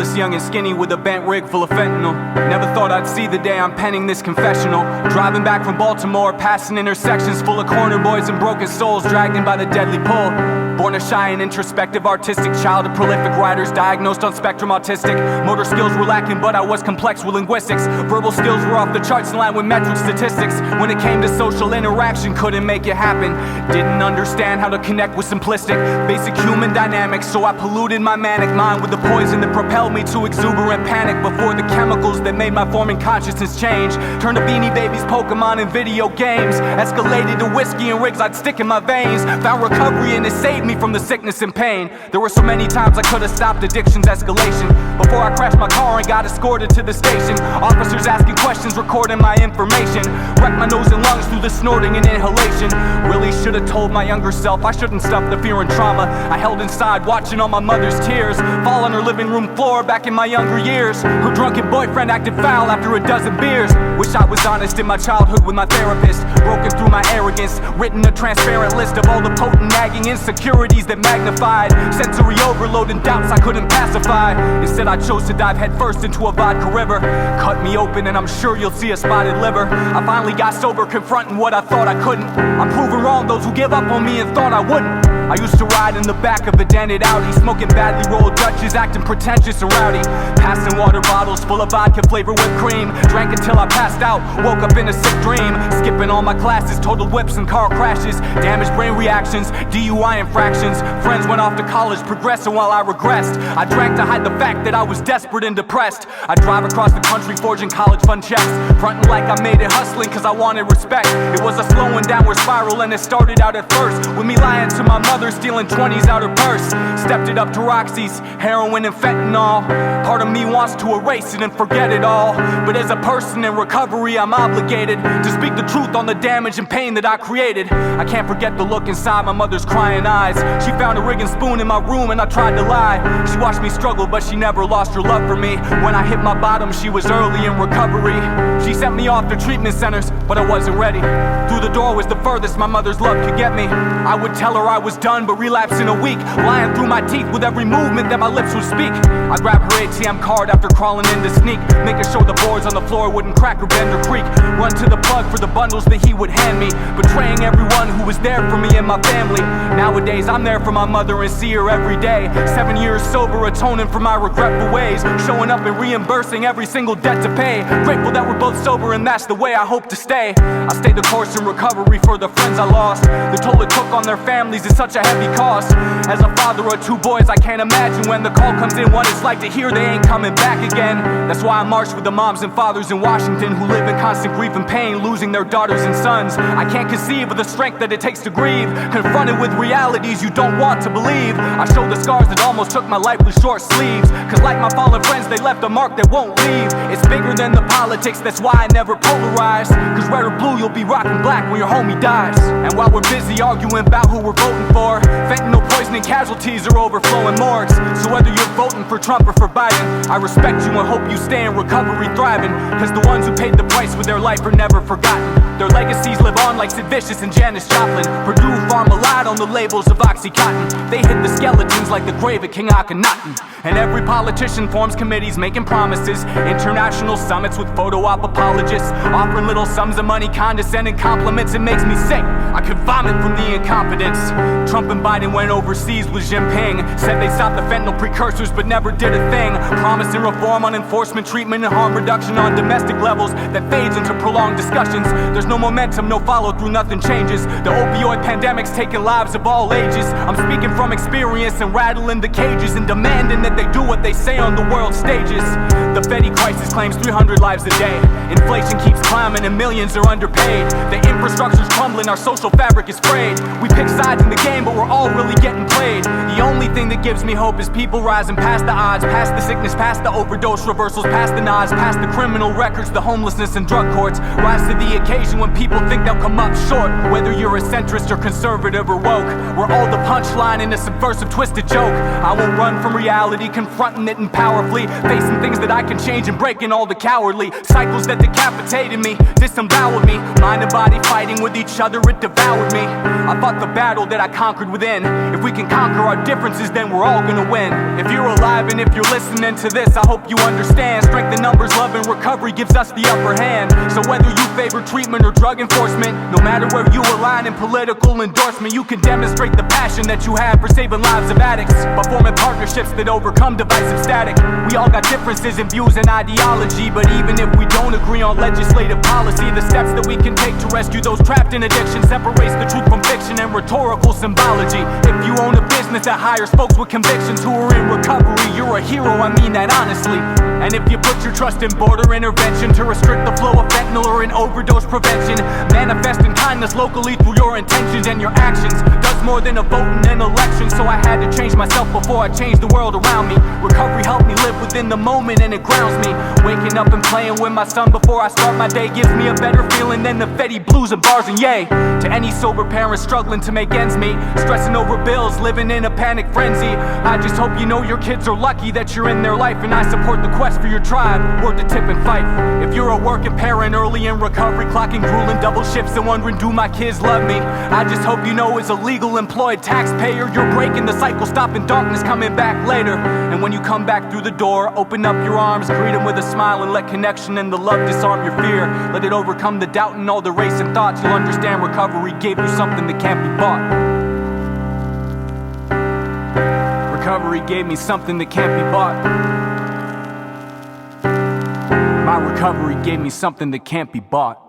Fearless, young and skinny with a bent rig full of fentanyl. Never thought I'd see the day I'm penning this confessional. Driving back from Baltimore, passing intersections full of corner boys and broken souls dragged in by the deadly pull. Born a shy and introspective artistic child of prolific writers, diagnosed on spectrum autistic. Motor skills were lacking, but I was complex with linguistics. Verbal skills were off the charts in line with metric statistics. When it came to social interaction, couldn't make it happen. Didn't understand how to connect with simplistic, basic human dynamics, so I polluted my manic mind with the poison that propelled me to exuberant panic before the chemicals that made my forming consciousness change. Turned to Beanie Babies, Pokemon, and video games. Escalated to whiskey and rigs I'd stick in my veins. Found recovery and it saved me from the sickness and pain. There were so many times I could have stopped addiction's escalation before I crashed my car and got escorted to the station. Officers asking questions, recording my information. Wrecked my nose and lungs through the snorting and inhalation. Really should have told my younger self I shouldn't stuff the fear and trauma I held inside, watching all my mother's tears fall on her living room floor back in my younger years. Her drunken boyfriend acted foul after a dozen beers. Wish I was honest in my childhood with my therapist. Broken through my arrogance, written a transparent list of all the potent nagging insecurities that magnified sensory overload and doubts I couldn't pacify. Instead I chose to dive headfirst into a vodka river. Cut me open and I'm sure you'll see a spotted liver. I finally got sober, confronting what I thought I couldn't. I'm proving wrong those who give up on me and thought I wouldn't. I used to ride in the back of a dented Audi, smoking badly rolled Dutches, acting pretentious and rowdy. Passing water bottles full of vodka flavored whipped cream. Drank until I passed out, woke up in a sick dream. Skipping all my classes, total whips and car crashes. Damaged brain reactions, DUI infractions. Friends went off to college, progressing while I regressed. I drank to hide the fact that I was desperate and depressed. I drive across the country forging college fund checks, fronting like I made it hustling cause I wanted respect. It was a slow and downward spiral and it started out at first with me lying to my mother, stealing 20s out her purse. Stepped it up to Roxy's, heroin and fentanyl. Part of me wants to erase it and forget it all, but as a person in recovery I'm obligated to speak the truth on the damage and pain that I created. I can't forget the look inside my mother's crying eyes. She found a rig and spoon in my room and I tried to lie. She watched me struggle but she never lost her love for me. When I hit my bottom she was early in recovery. She sent me off to treatment centers but I wasn't ready. Through the door was the furthest my mother's love could get me. I would tell her I was done but relapse in a week, lying through my teeth with every movement that my lips would speak. I grabbed her ATM card after crawling in to sneak, making sure the boards on the floor wouldn't crack or bend or creak. Run to the plug for the bundles that he would hand me, betraying everyone who was there for me and my family. Nowadays I'm there for my mother and see her every day. 7 years sober, atoning for my regretful ways, showing up and reimbursing every single debt to pay. Grateful that we're both sober and that's the way I hope to stay. I stayed the course in recovery for the friends I lost. The toll it took on their families is such a heavy cost. As a father of 2 boys, I can't imagine when the call comes in what it's like to hear they ain't coming back again. That's why I march with the moms and fathers in Washington who live in constant grief and pain, losing their daughters and sons. I can't conceive of the strength that it takes to grieve, confronted with realities you don't want to believe. I show the scars that almost took my life with short sleeves, cause like my fallen friends they left a mark that won't leave. It's bigger than the politics, that's why I never polarize, cause red or blue you'll be rocking black when your homie dies. And while we're busy arguing about who we're voting for, fentanyl poisoning casualties are overflowing morgues. So whether you're voting for Trump or for Biden, I respect you and hope you stay in recovery thriving, cause the ones who paid the price with their life are never forgotten. Their legacies live on like Sid Vicious and Janis Joplin. Purdue Pharma lied on the labels of Oxycontin. They hid the skeletons like the grave of King Akhenaten. And every politician forms committees making promises, international summits with photo op apologists, offering little sums of money, condescending compliments. It makes me sick, I could vomit from the incompetence. Trump and Biden went overseas with Jinping, said they stopped the fentanyl precursors but never did a thing, promising reform on enforcement, treatment and harm reduction on domestic levels that fades into prolonged discussions. There's no momentum, no follow through, nothing changes. The opioid pandemic's taking lives of all ages. I'm speaking from experience and rattling the cages and demanding that they do what they say on the world stages. The Fedi crisis claims 300 lives a day. Inflation keeps climbing and millions are underpaid. The infrastructure's crumbling, our social fabric is frayed. We pick sides in the game but we're all really getting played. The only thing that gives me hope is people rising past the odds, past the sickness, past the overdose reversals, past the nods, past the criminal records, the homelessness and drug courts. Rise to the occasion when people think they'll come come up short. Whether you're a centrist or conservative or woke, we're all the punchline in a subversive twisted joke. I won't run from reality, confronting it and powerfully facing things that I can change and breaking all the cowardly cycles that decapitated me, disemboweled me. Mind and body fighting with each other, it devoured me. I fought the battle that I conquered within. If we can conquer our differences, then we're all gonna win. If you're alive and if you're listening to this, I hope you understand. Strength in numbers, love and recovery gives us the upper hand. So whether you favor treatment or drug enforcement, no matter where you align in political endorsement, you can demonstrate the passion that you have for saving lives of addicts by forming partnerships that overcome divisive static. We all got differences in views and ideology, but even if we don't agree on legislative policy, the steps that we can take to rescue those trapped in addiction separates the truth from fiction and rhetorical symbology. If you own a business that hires folks with convictions who are in recovery, you're a hero, I mean that honestly. And if you put your trust in border intervention to restrict the flow of fentanyl or in overdose prevention, manifesting kindness locally through your intentions and your actions does more than a vote in an election. So I had to change myself before I changed the world around me. Recovery helped me live within the moment and it grounds me. Waking up and playing with my son before I start my day gives me a better feeling than the Fetty blues and bars and yay. To any sober parent struggling to make ends meet, stressing over bills, living in a panic frenzy, I just hope you know your kids are lucky that you're in their life, and I support the quest for your tribe. Word to Tip and Fight. If you're a working parent early in recovery, clocking grueling double shifts and wondering do my kids love me, I just hope you know as a legal employed taxpayer, you're breaking the cycle, stopping darkness coming back later. And when you come back through the door, open up your arms, greet them with a smile, and let connection and the love disarm your fear. Let it overcome the doubt and all the racing thoughts. You'll understand recovery gave you something that can't be bought. Recovery gave me something that can't be bought. My recovery gave me something that can't be bought.